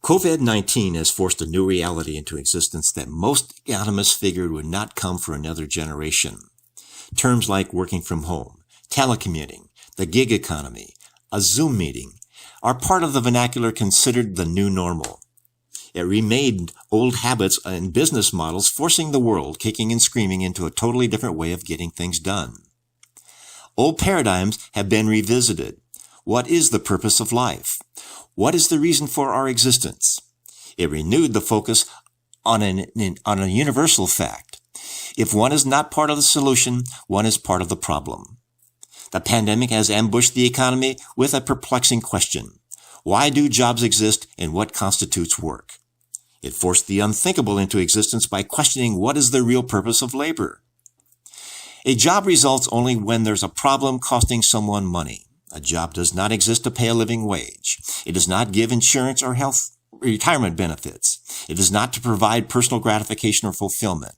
COVID-19 has forced a new reality into existence that most economists figured would not come for another generation. Terms like working from home, telecommuting, the gig economy, a Zoom meeting are part of the vernacular considered the new normal. It remade old habits and business models, forcing the world kicking and screaming into a totally different way of getting things done. Old paradigms have been revisited. What is the purpose of life? What is the reason for our existence? It renewed the focus on a universal fact. If one is not part of the solution, one is part of the problem. The pandemic has ambushed the economy with a perplexing question. Why do jobs exist and what constitutes work? It forced the unthinkable into existence by questioning what is the real purpose of labor. A job results only when there's a problem costing someone money. A job does not exist to pay a living wage. It does not give insurance or health retirement benefits. It is not to provide personal gratification or fulfillment.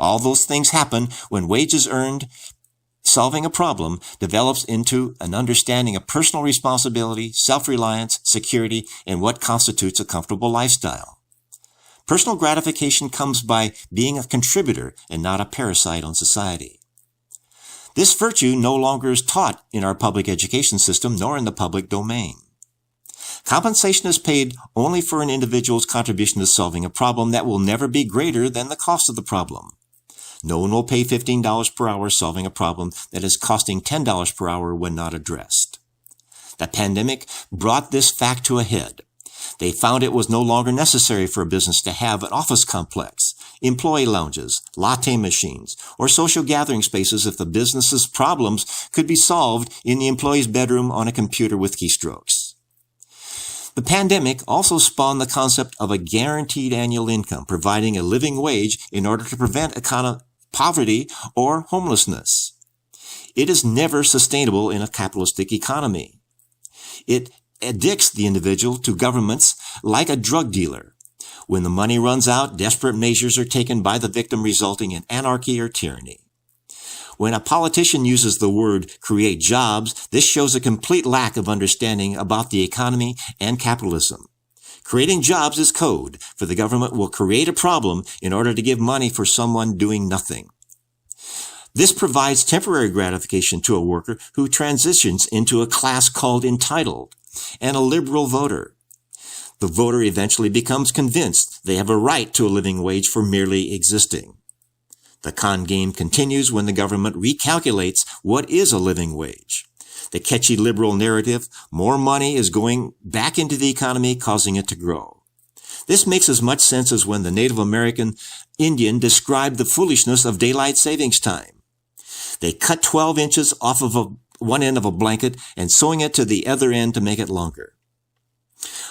All those things happen when wages earned solving a problem develops into an understanding of personal responsibility, self-reliance, security, and what constitutes a comfortable lifestyle. Personal gratification comes by being a contributor and not a parasite on society. This virtue no longer is taught in our public education system nor in the public domain. Compensation is paid only for an individual's contribution to solving a problem that will never be greater than the cost of the problem. No one will pay $15 per hour solving a problem that is costing $10 per hour when not addressed. The pandemic brought this fact to a head. They found it was no longer necessary for a business to have an office complex, employee lounges, latte machines, or social gathering spaces if the business's problems could be solved in the employee's bedroom on a computer with keystrokes. The pandemic also spawned the concept of a guaranteed annual income, providing a living wage in order to prevent poverty or homelessness. It is never sustainable in a capitalistic economy. It addicts the individual to governments like a drug dealer. When the money runs out, desperate measures are taken by the victim, resulting in anarchy or tyranny. When a politician uses the word create jobs, this shows a complete lack of understanding about the economy and capitalism. Creating jobs is code, for the government will create a problem in order to give money for someone doing nothing. This provides temporary gratification to a worker who transitions into a class called entitled and a liberal voter. The voter eventually becomes convinced they have a right to a living wage for merely existing. The con game continues when the government recalculates what is a living wage. The catchy liberal narrative, more money is going back into the economy, causing it to grow. This makes as much sense as when the Native American Indian described the foolishness of daylight savings time. They cut 12 inches off of one end of a blanket and sewing it to the other end to make it longer.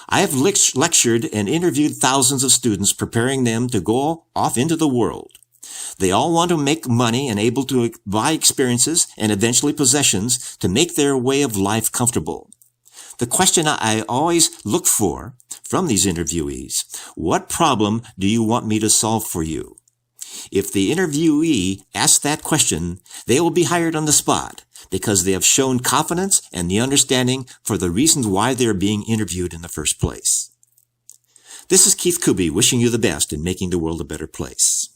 I have lectured and interviewed thousands of students, preparing them to go off into the world. They all want to make money and able to buy experiences and eventually possessions to make their way of life comfortable. The question I always look for from these interviewees: what problem do you want me to solve for you? If the interviewee asks that question, they will be hired on the spot because they have shown confidence and the understanding for the reasons why they are being interviewed in the first place. This is Keith Kuby wishing you the best in making the world a better place.